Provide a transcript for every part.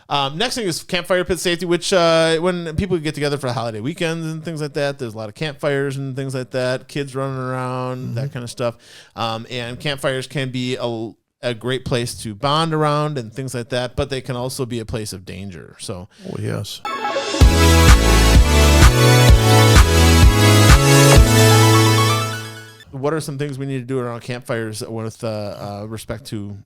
Next thing is campfire pit safety, which when people get together for holiday weekends and things like that, there's a lot of campfires and things like that, kids running around, that kind of stuff. And campfires can be a great place to bond around and things like that, but they can also be a place of danger. So, oh, yes. What are some things we need to do around campfires with respect to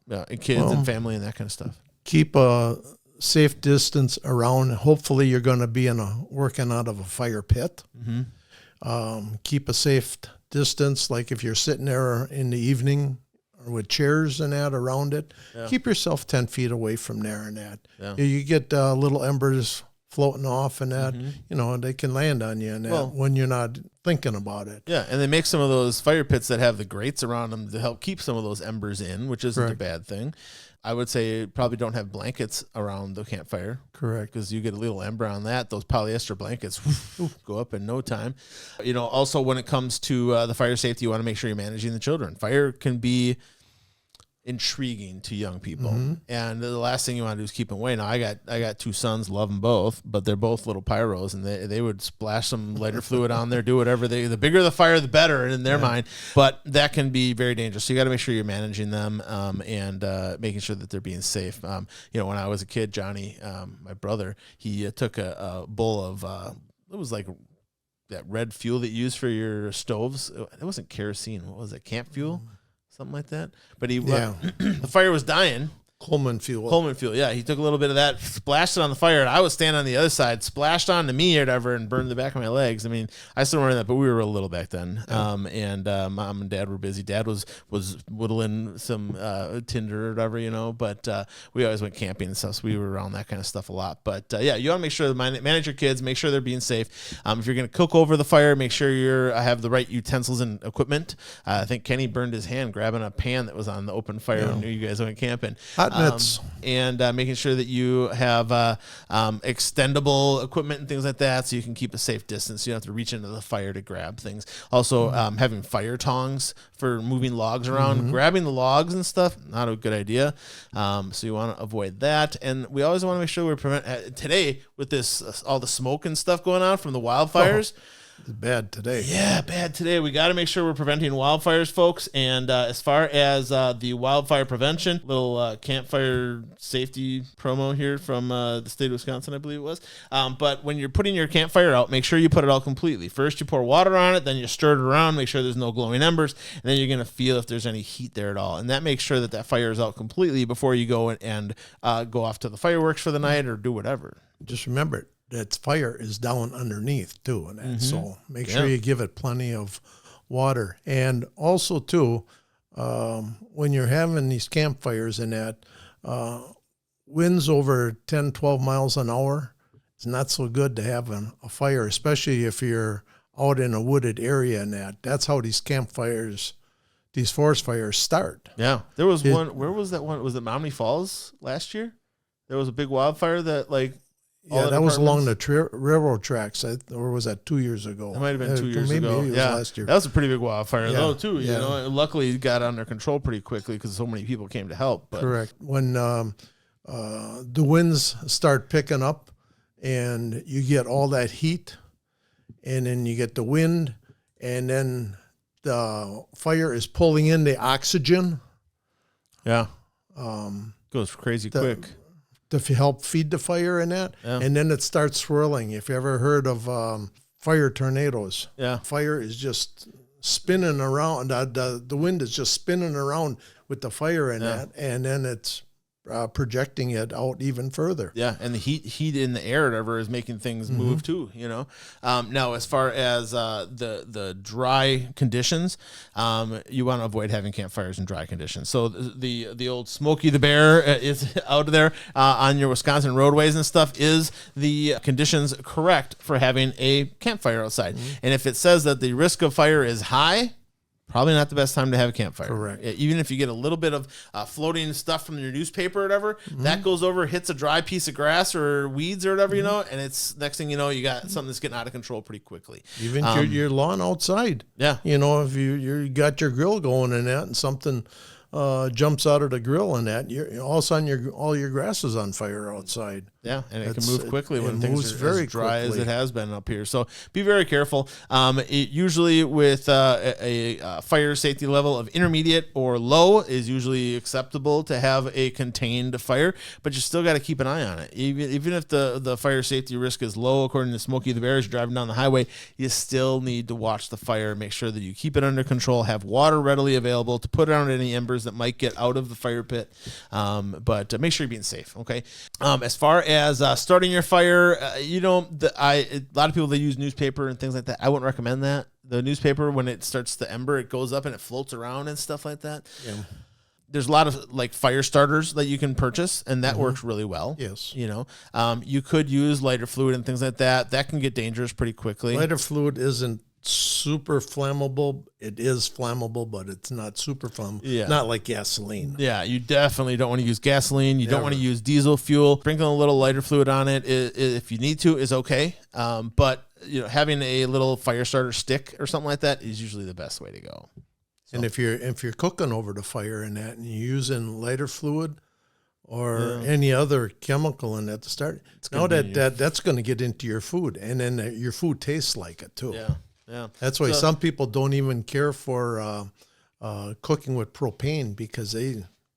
kids and family and that kind of stuff? Keep a safe distance around. Hopefully you're going to be working out of a fire pit. Keep a safe distance, like if you're sitting there in the evening or with chairs and that around it, keep yourself 10 feet away from there and that. You get little embers floating off and that, they can land on you and that when you're not thinking about it. Yeah, and they make some of those fire pits that have the grates around them to help keep some of those embers in, which isn't a bad thing. I would say probably don't have blankets around the campfire. Correct. Because you get a little ember on that. Those polyester blankets go up in no time. Also when it comes to the fire safety, you want to make sure you're managing the children. Fire can be intriguing to young people, and the last thing you want to do is keep them away. Now I got two sons, love them both, but they're both little pyros, and they would splash some lighter fluid on there, do whatever the bigger the fire the better in their mind, but that can be very dangerous. So you got to make sure you're managing them and making sure that they're being safe. When I was a kid, Johnny, my brother, he took a bowl of it was like that red fuel that you use for your stoves. It wasn't kerosene. What was it? Camp fuel? Something like that. But the fire was dying. Coleman fuel. Yeah. He took a little bit of that, splashed it on the fire, and I was standing on the other side, splashed onto me or whatever, and burned the back of my legs. I mean, I still remember that, but we were real little back then. And Mom and Dad were busy. Dad was whittling some tinder or whatever, but we always went camping and stuff, so we were around that kind of stuff a lot. But you want to make sure to manage your kids, make sure they're being safe. If you're going to cook over the fire, make sure you have the right utensils and equipment. I think Kenny burned his hand grabbing a pan that was on the open fire when you guys went camping. And making sure that you have extendable equipment and things like that, so you can keep a safe distance. You don't have to reach into the fire to grab things. Also, having fire tongs for moving logs around, grabbing the logs and stuff, not a good idea. So you want to avoid that. And we always want to make sure we prevent today with this all the smoke and stuff going on from the wildfires. It's bad today. Yeah, bad today. We got to make sure we're preventing wildfires, folks. And as far as the wildfire prevention, little campfire safety promo here from the state of Wisconsin, I believe it was. But when you're putting your campfire out, make sure you put it out completely. First, you pour water on it, then you stir it around, make sure there's no glowing embers, and then you're going to feel if there's any heat there at all. And that makes sure that fire is out completely before you go and go off to the fireworks for the night or do whatever. Just remember, that fire is down underneath too, and that. So make sure you give it plenty of water. And also too, when you're having these campfires and that, winds over 10, 12 miles an hour, it's not so good to have a fire, especially if you're out in a wooded area and that. That's how these campfires, these forest fires start. Yeah. There was one, where was that one? Was it Menominee Falls last year? There was a big wildfire that that was along the railroad tracks, or was that 2 years ago? It might have been 2 years ago. Maybe it was last year. That was a pretty big wildfire, though, too. And luckily, it got under control pretty quickly because so many people came to help. But. Correct. When the winds start picking up and you get all that heat, and then you get the wind, and then the fire is pulling in the oxygen. Yeah. Goes crazy quick. To help feed the fire and that, and then it starts swirling. If you ever heard of fire tornadoes, fire is just spinning around. The wind is just spinning around with the fire in that, and then it's projecting it out even further. Yeah, and the heat in the air, whatever, is making things move too. Now as far as the dry conditions, you want to avoid having campfires in dry conditions. So the old Smokey the Bear is out there on your Wisconsin roadways and stuff. Is the conditions correct for having a campfire outside? And if it says that the risk of fire is high, probably not the best time to have a campfire. Correct. Even if you get a little bit of floating stuff from your newspaper or whatever, that goes over, hits a dry piece of grass or weeds or whatever, and it's next thing you know, you got something that's getting out of control pretty quickly. Even your lawn outside. Yeah. If you got your grill going and that, and something jumps out of the grill and that, all of a sudden all your grass is on fire outside. Yeah, and it can move quickly when things are very as dry quickly as it has been up here. So be very careful. Usually with a fire safety level of intermediate or low is usually acceptable to have a contained fire, but you still got to keep an eye on it. Even if the fire safety risk is low, according to Smokey the Bear, as you're driving down the highway, you still need to watch the fire, make sure that you keep it under control, have water readily available to put out any embers that might get out of the fire pit, but make sure you're being safe, okay? As far as starting your fire, a lot of people, they use newspaper and things like that. I wouldn't recommend that. The newspaper, when it starts to ember, it goes up and it floats around and stuff like that. Yeah. There's a lot of like fire starters that you can purchase, and that works really well. Yes. You could use lighter fluid and things like that. That can get dangerous pretty quickly. Lighter fluid isn't super flammable. It is flammable, but it's not super flammable. Yeah. Not like gasoline. Yeah, you definitely don't want to use gasoline. You don't want to use diesel fuel. Sprinkling a little lighter fluid on it, if you need to, is okay. But having a little fire starter stick or something like that is usually the best way to go. So. And if you're cooking over the fire and that, and you're using lighter fluid or any other chemical in that to start, that's going to get into your food, and then your food tastes like it too. Yeah. Yeah, that's why some people don't even care for cooking with propane, because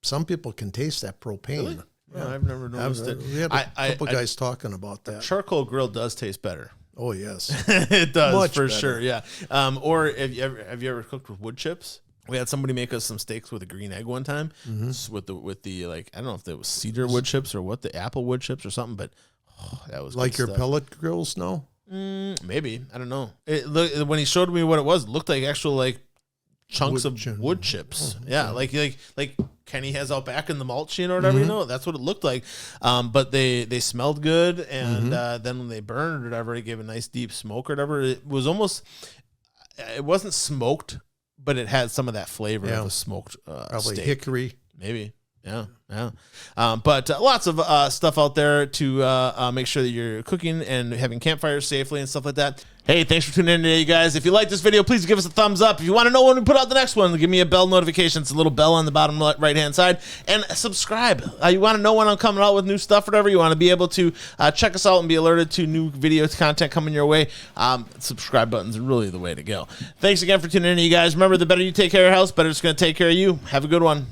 some people can taste that propane. Really? Yeah, I've never noticed it. We had a couple guys talking about that. Charcoal grill does taste better. Oh yes, it does. Much for better. Sure. Yeah. Or have you ever cooked with wood chips? We had somebody make us some steaks with a green egg one time, with the like, I don't know if it was cedar wood chips or what, the apple wood chips or something, but that was like good your stuff. pellet grills now. Maybe, I don't know. When he showed me what it was, it looked like actual like chunks of wood chips. Oh, yeah, like Kenny has out back in the mulch, or whatever. That's what it looked like. But they smelled good, and then when they burned or whatever, it gave a nice deep smoke or whatever. It was almost, it wasn't smoked, but it had some of that flavor of a smoked probably steak. Hickory, maybe. Yeah. But lots of stuff out there to make sure that you're cooking and having campfires safely and stuff like that. Hey, thanks for tuning in today, you guys. If you like this video, please give us a thumbs up. If you want to know when we put out the next one, give me a bell notification. It's a little bell on the bottom right-hand side. And subscribe. You want to know when I'm coming out with new stuff or whatever. You want to be able to check us out and be alerted to new video content coming your way. Subscribe button's really the way to go. Thanks again for tuning in, you guys. Remember, the better you take care of your house, better it's going to take care of you. Have a good one.